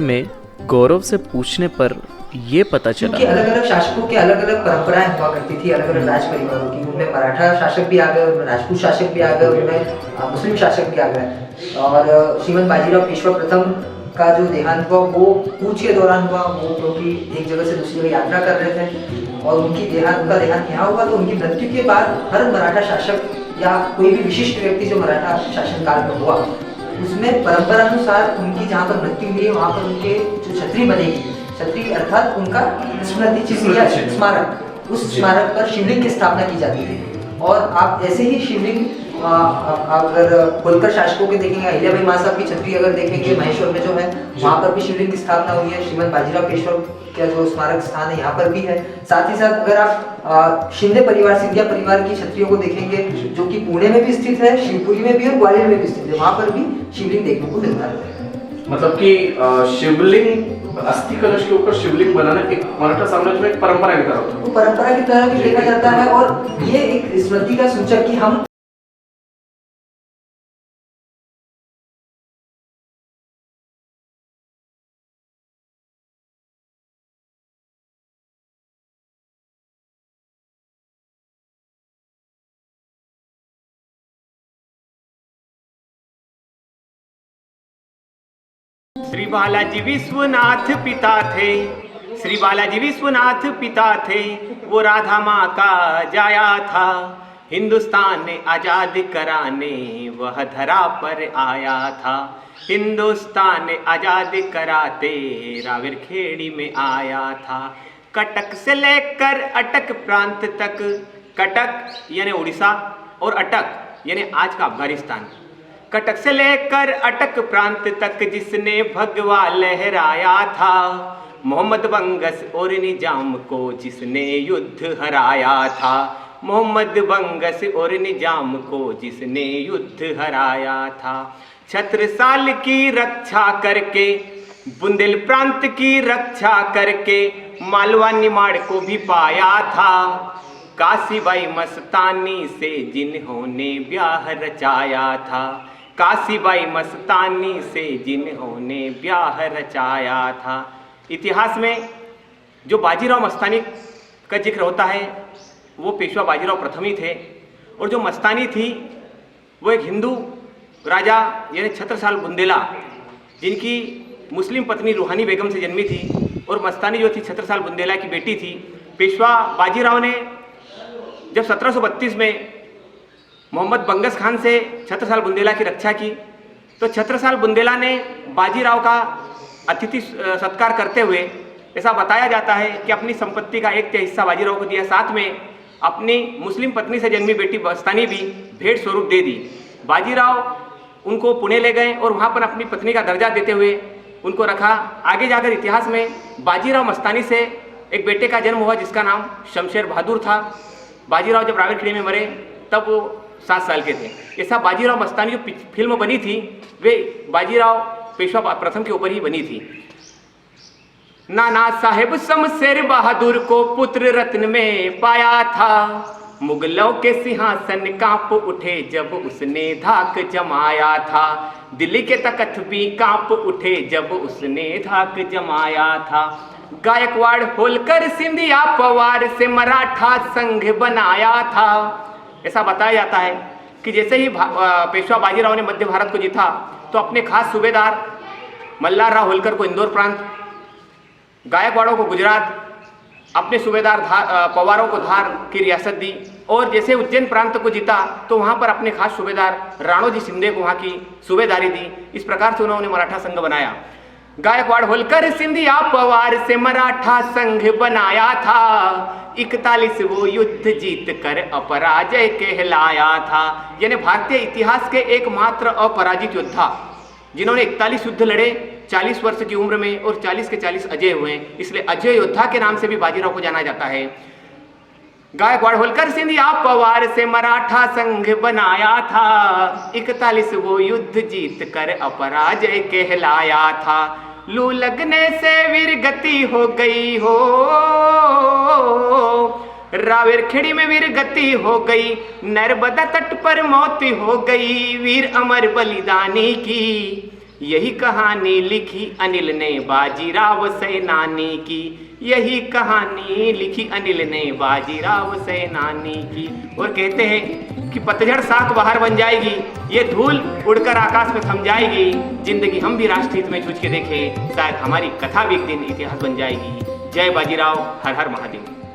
में गौरव से पूछने पर ये पता चला क्योंकि अलग अलग शासकों के अलग अलग परंपराएं हुआ करती थी, अलग अलग राज परिवारों की। उनमें मराठा शासक भी आ गए, उनमें राजपूत शासक भी आ गए, उनमें मुस्लिम शासक भी आ गए। और श्रीमंत बाजीराव पेशवा प्रथम का जो देहांत हुआ वो कूच के दौरान हुआ। वो क्योंकि एक जगह से दूसरी जगह यात्रा कर रहे थे और उनका देहांत यहाँ हुआ। तो उनकी मृत्यु के बाद हर मराठा शासक या कोई भी विशिष्ट व्यक्ति जो मराठा शासनकाल में हुआ, उसमें परंपरा अनुसार उनकी जहाँ पर मृत्यु हुई है वहाँ पर उनके जो छतरी बनेगी, छतरी अर्थात उनका स्मृति चिन्ह या स्मारक, उस स्मारक पर शिवलिंग की स्थापना की जाती है। और आप ऐसे ही शिवलिंग अगर होलकर शासकों के देखेंगे, अहिल्याबाई मां साहब की छतरी अगर देखेंगे महेश्वर में जो है, वहाँ पर भी शिवलिंग की स्थापना हुई है। श्रीमंत बाजीराव पेशवा का जो स्मारक स्थान है यहाँ पर भी है। साथ ही साथ अगर आप शिंदे परिवार, सिंधिया परिवार की छतरियों को देखेंगे जो कि पुणे में भी स्थित है, शिवपुरी में भी और ग्वालियर में भी स्थित है, वहाँ पर भी शिवलिंग देखने को मिलता है। मतलब कि शिवलिंग, अस्थि कलश के ऊपर शिवलिंग बनाना एक मराठा साम्राज्य में एक परंपरा की तरह होता है। वो परंपरा की तरह भी देखा जाता है और ये एक स्मृति का सूचक कि हम श्री बालाजी विश्वनाथ पिता थे, श्री बालाजी विश्वनाथ पिता थे, वो राधा माँ का जाया था। हिंदुस्तान ने आजाद कराने वह धरा पर आया था। हिंदुस्तान ने आजाद कराते रावेरखेड़ी में आया था। कटक से लेकर अटक प्रांत तक, कटक यानी उड़ीसा और अटक यानी आज का अफगानिस्तान, कटक से लेकर अटक प्रांत तक जिसने भगवा लहराया था। मोहम्मद बंगस और निजाम को जिसने युद्ध हराया था। मोहम्मद बंगस और निजाम को जिसने युद्ध हराया था। छत्रसाल की रक्षा करके, बुंदेल प्रांत की रक्षा करके मालवा निमाड़ को भी पाया था। काशीबाई मस्तानी से जिन्होंने ब्याह रचाया था। काशीबाई मस्तानी से जिन्होंने ब्याह रचाया था। इतिहास में जो बाजीराव मस्तानी का जिक्र होता है वो पेशवा बाजीराव प्रथम ही थे। और जो मस्तानी थी वो एक हिंदू राजा यानी छत्रसाल बुंदेला, जिनकी मुस्लिम पत्नी रूहानी बेगम से जन्मी थी। और मस्तानी जो थी छत्रसाल बुंदेला की बेटी थी। पेशवा बाजीराव ने जब 1732 में मोहम्मद बंगस खान से छत्रसाल बुंदेला की रक्षा की, तो छत्रसाल बुंदेला ने बाजीराव का अतिथि सत्कार करते हुए ऐसा बताया जाता है कि अपनी संपत्ति का 1/3 हिस्सा बाजीराव को दिया, साथ में अपनी मुस्लिम पत्नी से जन्मी बेटी मस्तानी भी भेंट स्वरूप दे दी। बाजीराव उनको पुणे ले गए और वहाँ पर अपनी पत्नी का दर्जा देते हुए उनको रखा। आगे जाकर इतिहास में बाजीराव मस्तानी से एक बेटे का जन्म हुआ जिसका नाम शमशेर बहादुर था। बाजीराव जब रावेरखेड़ी में मरे तब वो 7 साल के थे। ऐसा बाजीराव मस्तानी जो फिल्म बनी थी वे बाजीराव पेशवा प्रथम के ऊपर ही बनी थी। नाना साहेब शमशेर बहादुर को पुत्र रत्न में पाया था। मुगलों के सिंहासन कांप उठे जब उसने धाक जमाया था। दिल्ली के तख्त भी कांप उठे जब उसने धाक जमाया था। गायकवाड़ होलकर सिंधिया पवार से मराठा संघ बनाया था। ऐसा बताया जाता है कि जैसे ही पेशवा बाजीराव ने मध्य भारत को जीता तो अपने खास सूबेदार मल्हार राव होलकर को इंदौर प्रांत, गायकवाड़ों को गुजरात, अपने सूबेदार पवारों को धार की रियासत दी। और जैसे उज्जैन प्रांत को जीता तो वहाँ पर अपने खास सूबेदार राणोजी शिंदे को वहाँ की सूबेदारी दी। इस प्रकार से उन्होंने मराठा संघ बनाया। गायकवाड़ होलकर सिंधिया पवार से मराठा संघ बनाया था। 41 वो युद्ध जीत कर अपराजय कहलाया था। यानी भारतीय इतिहास के एकमात्र अपराजित योद्धा जिन्होंने 41 युद्ध लड़े 40 वर्ष की उम्र में और 40 के 40 अजय हुए, इसलिए अजय योद्धा के नाम से भी बाजीराव को जाना जाता है। गायकवाड़ होलकर सिंधिया पवार से मराठा संघ बनाया था। 41 वो युद्ध जीत कर अपराजय कहलाया था। लू लगने से वीर गति हो गई हो, रावेरखेड़ी में वीर गति हो गई। नर्मदा तट पर मौत हो गई वीर अमर बलिदानी की। यही कहानी लिखी अनिल ने बाजीराव सेनानी की, यही कहानी लिखी अनिल ने बाजीराव सेनानी की। और कहते हैं कि पतझड़ साख बाहर बन जाएगी, ये धूल उड़कर आकाश में थम जाएगी, जिंदगी हम भी राष्ट्रहित में जूझ के देखें, शायद हमारी कथा भी एक दिन इतिहास बन जाएगी। जय बाजीराव, हर हर महादेव।